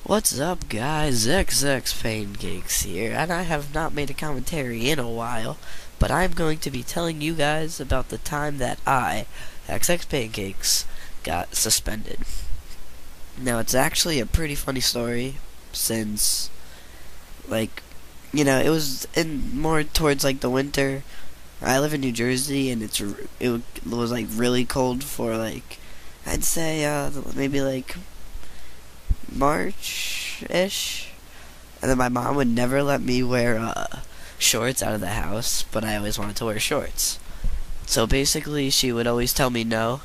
What's up, guys? XxPaincakes here, and I have not made a commentary in a while, but I'm going to be telling you guys about the time that I, XxPaincakes, got suspended. Now, it's actually a pretty funny story, since, it was in more towards, the winter. I live in New Jersey, and it was, really cold for, I'd say, maybe, March-ish, and then my mom would never let me wear shorts out of the house, but I always wanted to wear shorts. So basically, she would always tell me no,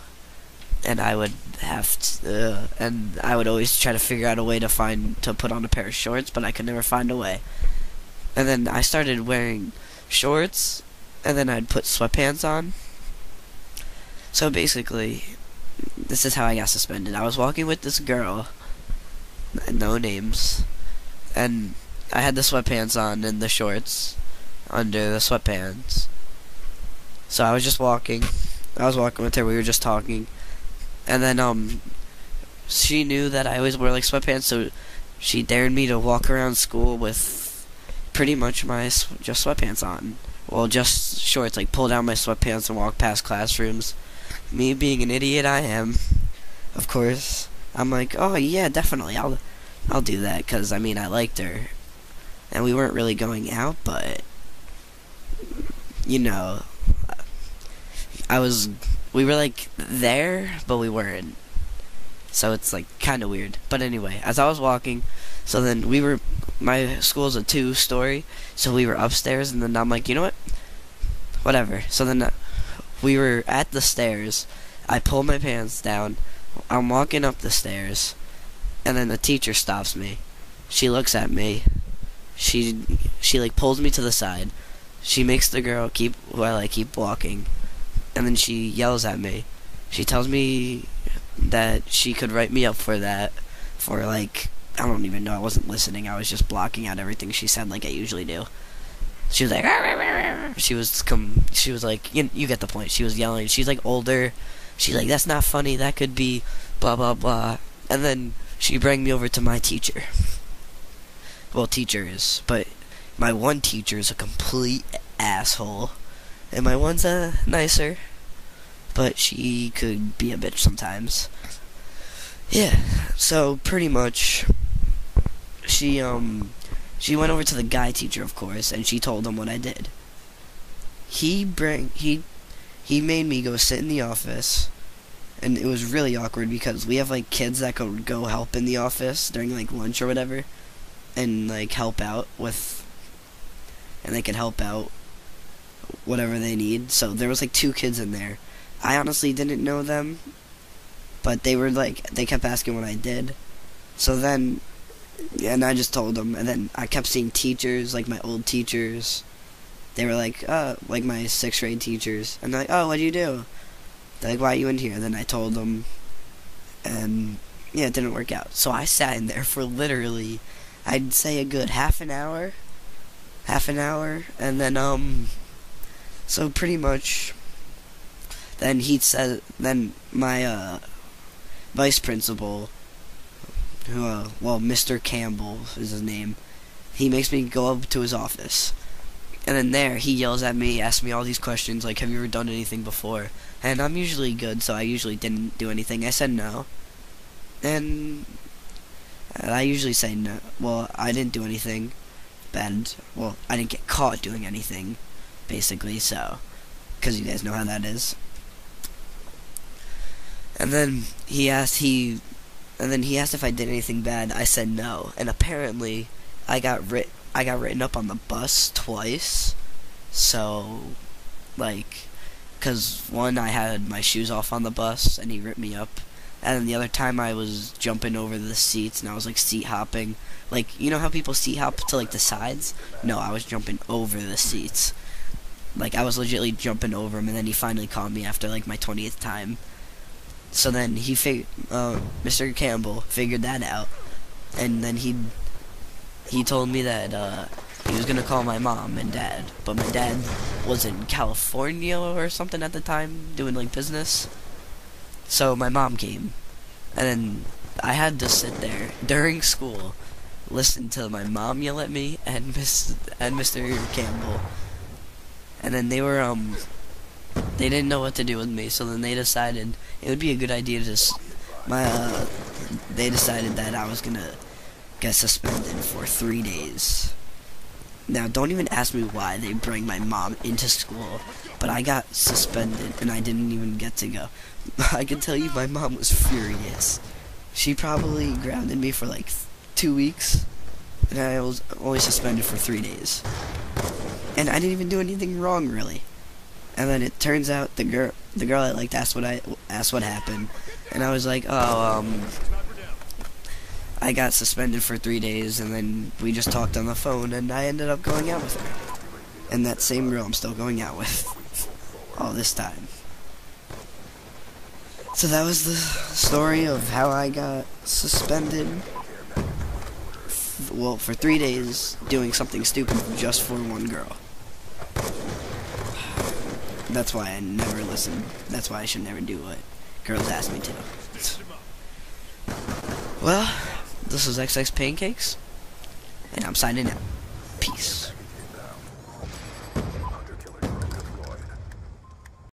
and I would and I would always try to figure out a way to put on a pair of shorts, but I could never find a way. And then I started wearing shorts, and then I'd put sweatpants on. So basically, this is how I got suspended. I was walking with this girl, no names, and I had the sweatpants on and the shorts under the sweatpants. So I was just walking. I was walking with her. We were just talking, and then she knew that I always wear sweatpants, so she dared me to walk around school with pretty much my just sweatpants on. Well, just shorts, pull down my sweatpants and walk past classrooms. Me being an idiot I am, of course, I'm like, oh yeah, definitely, I'll do that, because, I liked her, and we weren't really going out, but, we were, there, but we weren't, so it's, kind of weird. But anyway, as I was walking, so then my school's a 2-story, so we were upstairs, and then I'm like, you know what, whatever. So then we were at the stairs. I pulled my pants down. I'm walking up the stairs, and then the teacher stops me. She looks at me. She pulls me to the side. She makes the girl keep walking, and then she yells at me. She tells me that she could write me up for that, I don't even know. I wasn't listening. I was just blocking out everything she said, like I usually do. She was like, "Rah, rah, rah, rah." She was like, you get the point. She was yelling. She's older. She's like, that's not funny. That could be blah blah blah. And then she bring me over to my teacher. Well, teachers, but my one teacher is a complete asshole, and my one's nicer, but she could be a bitch sometimes. Yeah. So pretty much, she went over to the guy teacher, of course, and she told him what I did. He made me go sit in the office, and it was really awkward because we have kids that could go help in the office during lunch or whatever, and help out with, and they could help out whatever they need. So there was 2 kids in there. I honestly didn't know them, but they were they kept asking what I did. So then, and I just told them, and then I kept seeing teachers, my old teachers. They were my 6th grade teachers, and they're like, oh, what do you do? They're like, why are you in here? Then I told them, and yeah, it didn't work out. So I sat in there for literally, I'd say a good half an hour, and then so pretty much, then then my vice principal, who Mr. Campbell is his name, he makes me go up to his office. And then there, he yells at me, asks me all these questions, have you ever done anything before? And I'm usually good, so I usually didn't do anything. I said no. And I usually say no. Well, I didn't do anything bad. Well, I didn't get caught doing anything, basically, so, because you guys know how that is. And then he asked if I did anything bad. I said no. And apparently, I got written up on the bus twice, so, because one, I had my shoes off on the bus, and he ripped me up, and then the other time I was jumping over the seats, and I was, seat hopping, you know how people seat hop to, the sides? No, I was jumping over the seats, I was legitimately jumping over him, and then he finally caught me after, my 20th time. So then Mr. Campbell figured that out, and then he told me that he was gonna call my mom and dad, but my dad was in California or something at the time doing business. So my mom came, and then I had to sit there during school, listen to my mom yell at me and Mr. Campbell, and then they didn't know what to do with me, so then they decided it would be a good idea to they decided that I was gonna get suspended for 3 days. Now, don't even ask me why they bring my mom into school, but I got suspended and I didn't even get to go. I can tell you my mom was furious. She probably grounded me for like 2 weeks, and I was only suspended for 3 days. And I didn't even do anything wrong, really. And then it turns out the girl I liked asked what happened, and I was like, oh, I got suspended for 3 days, and then we just talked on the phone, and I ended up going out with her. And that same girl I'm still going out with all this time. So that was the story of how I got suspended, well, for 3 days, doing something stupid just for one girl. That's why I never listen. That's why I should never do what girls ask me to. Well, this was XxPaincakes, and I'm signing out.